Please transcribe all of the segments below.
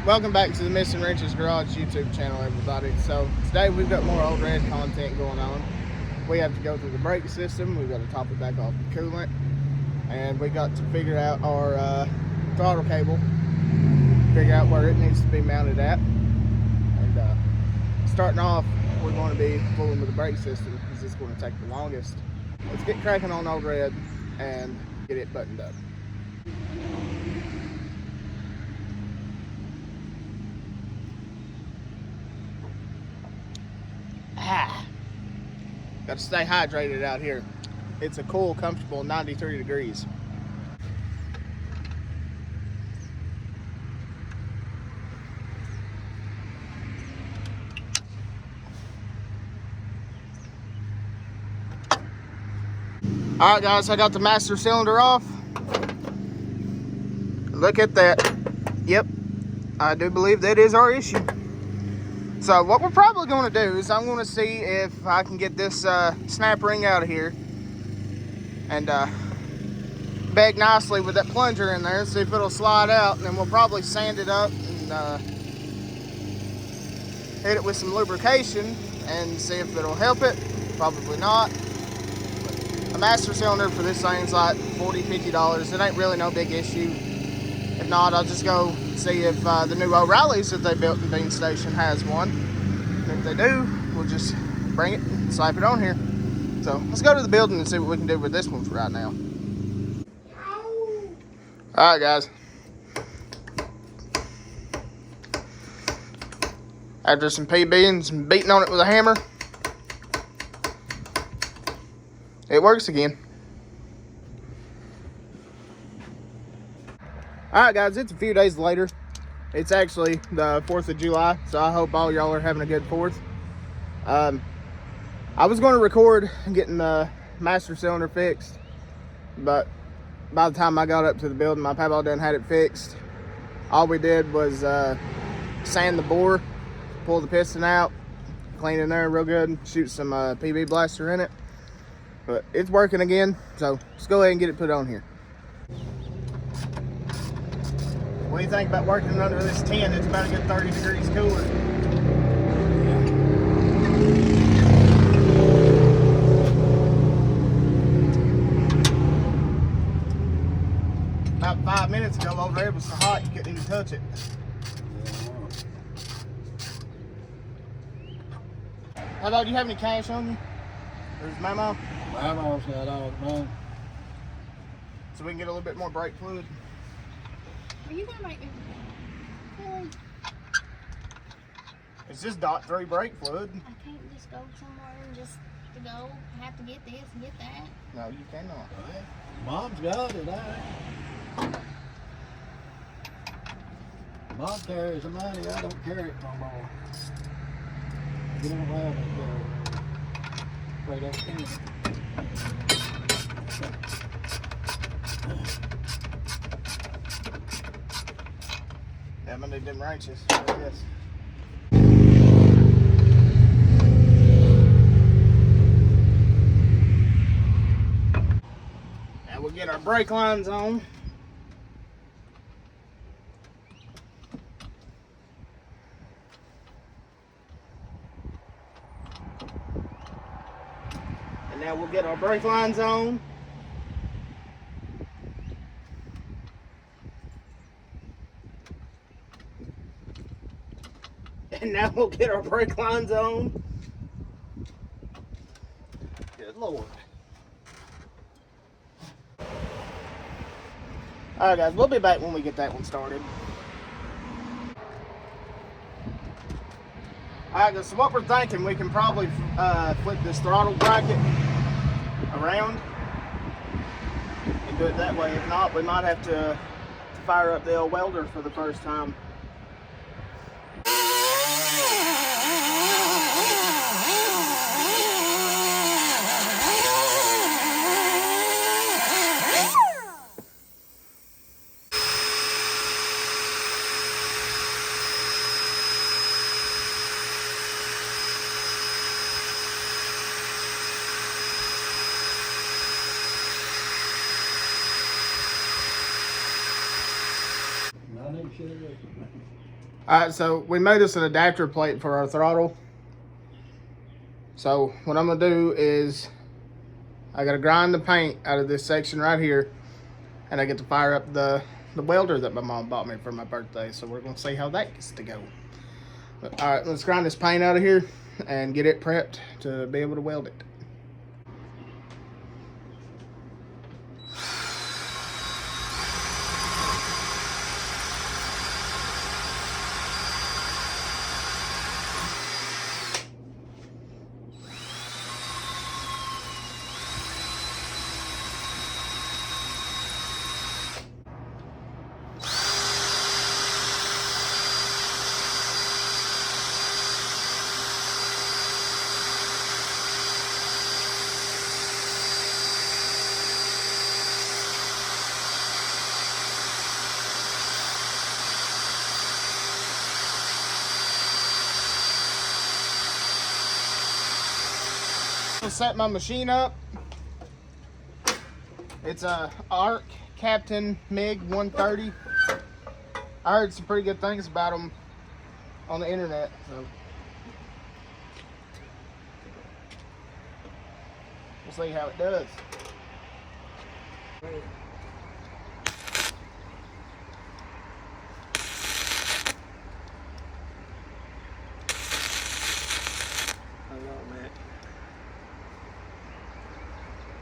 Welcome back to the Missing Wrenches Garage YouTube channel, everybody. So today we've got more old red content going on. We have to go through the brake system. We've got to top it back off the coolant, and we got to figure out our throttle cable, figure out where it needs to be mounted at. And starting off, we're going to be fooling with the brake system because it's going to take the longest. Let's get cracking on old red and get it buttoned up. Got to stay hydrated out here. It's a cool, comfortable 93 degrees. All right, guys, I got the master cylinder off. Look at that. Yep, I do believe that is our issue. So what we're probably going to do is I'm going to see if I can get this snap ring out of here and bag nicely with that plunger in there, see if it'll slide out, and then we'll probably sand it up and hit it with some lubrication and see if it'll help it. Probably not. A master cylinder for this thing's like $40, $50. It ain't really no big issue. If not, I'll just go see if the new O'Reilly's that they built in Bean Station has one. And if they do, we'll just bring it and slap it on here. So let's go to the building and see what we can do with this one for right now. Alright, guys. After some PB and some beating on it with a hammer, it works again. Alright, guys, it's a few days later. It's actually the 4th of July, so I hope all y'all are having a good 4th. I was going to record getting the master cylinder fixed, but by the time I got up to the building, my papa done had it fixed. All we did was sand the bore, pull the piston out, clean in there real good, shoot some PB blaster in it. But it's working again, so let's go ahead and get it put on here. What do you think about working under this tent? It's about a good 30 degrees cooler. About 5 minutes ago over there, it was so hot you couldn't even touch it. How about, do you have any cash on you? Or is Mama? Mama's got all the money. So we can get a little bit more brake fluid. Are you gonna make me really? It's just .3 brake fluid. I can't just go somewhere and just to go. I have to get this and get that. No, you cannot. Mom's got it, Mom carries the money, I don't carry it no more. You don't have it there. Afraid I can't. Yeah, I'm gonna need them wrenches. Yes. Now we'll get our brake lines on. And now we'll get our brake lines on. And now we'll get our brake lines on. Good Lord. Alright, guys, we'll be back when we get that one started. Alright, guys, so what we're thinking, we can probably flip this throttle bracket around and do it that way. If not, we might have to fire up the old welder for the first time. I think she is. Alright, so we made us an adapter plate for our throttle. So what I'm gonna do is I gotta grind the paint out of this section right here, and I get to fire up the welder that my mom bought me for my birthday. So we're gonna see how that gets to go. Alright, let's grind this paint out of here and get it prepped to be able to weld it. To set my machine up, it's a ARC Captain MiG 130. I heard some pretty good things about them on the internet, so we'll see how it does.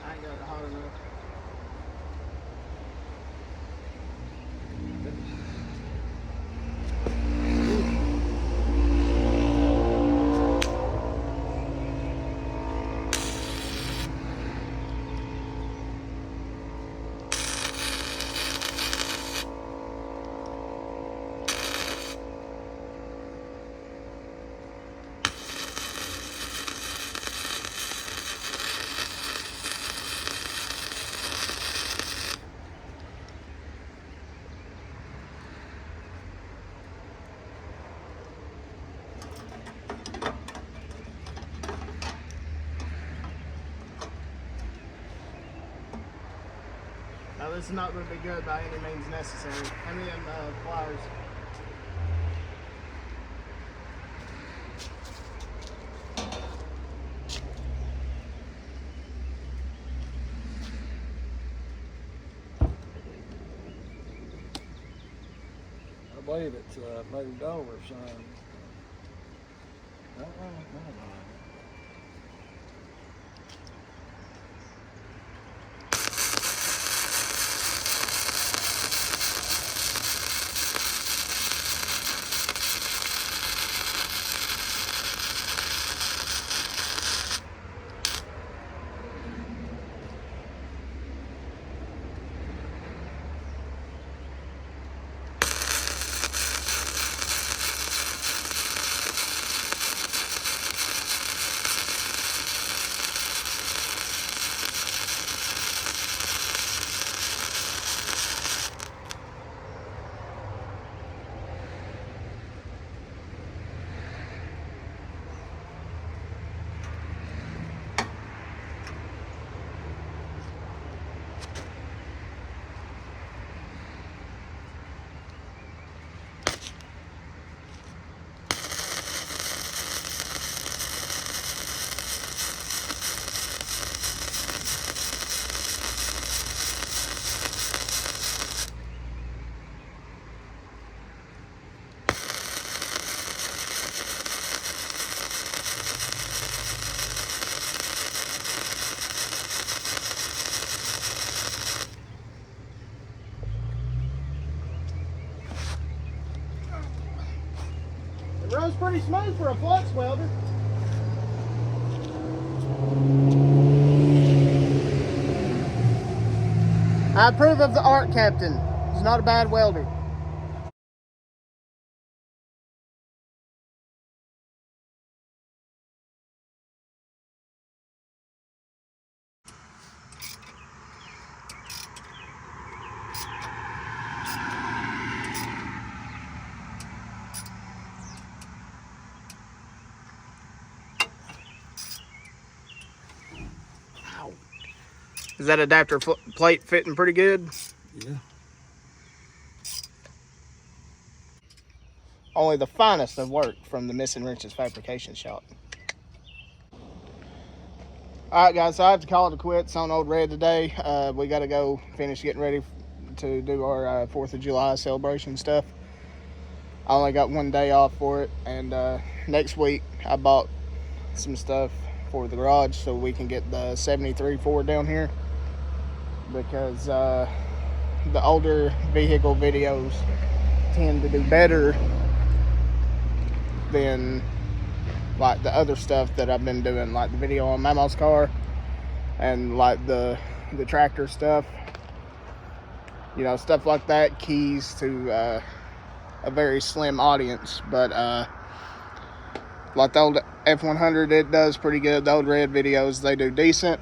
I ain't got it hot enough. Now this is not going to be good by any means necessary. Hand me them pliers. I believe it's moved over some. It runs pretty smooth for a flux welder. I approve of the ARC Captain. He's not a bad welder. Is that adapter plate fitting pretty good? Yeah. only the finest of work from the Missing Wrenches Fabrication Shop. All right, guys, so I have to call it quits on Old Red today. We got to go finish getting ready to do our 4th of July celebration stuff. I only got one day off for it, and next week I bought some stuff for the garage so we can get the 73 Ford down here, because the older vehicle videos tend to do better than like the other stuff that I've been doing, like the video on Mama's car and like the tractor stuff, you know, stuff like that keys to a very slim audience. But like the old F100, it does pretty good. The Old Red videos, they do decent,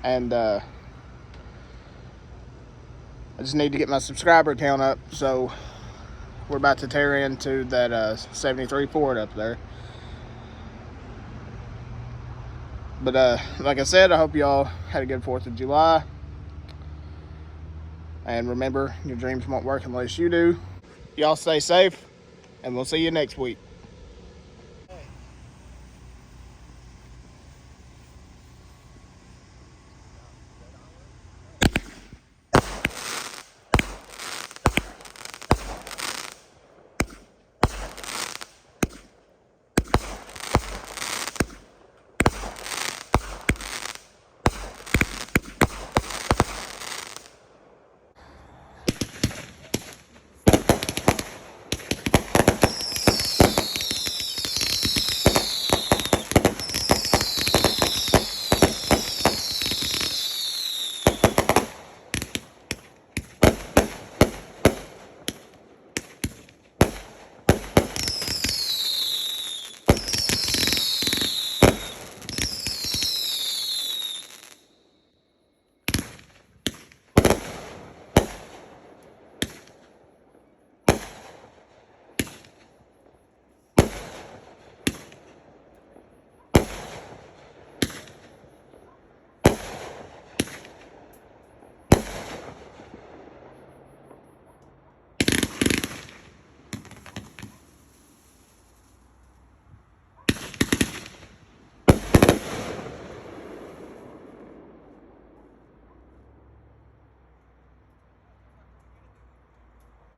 and I just need to get my subscriber count up, so we're about to tear into that 73 Ford up there. But like I said, I hope y'all had a good 4th of July. And remember, your dreams won't work unless you do. Y'all stay safe, and we'll see you next week.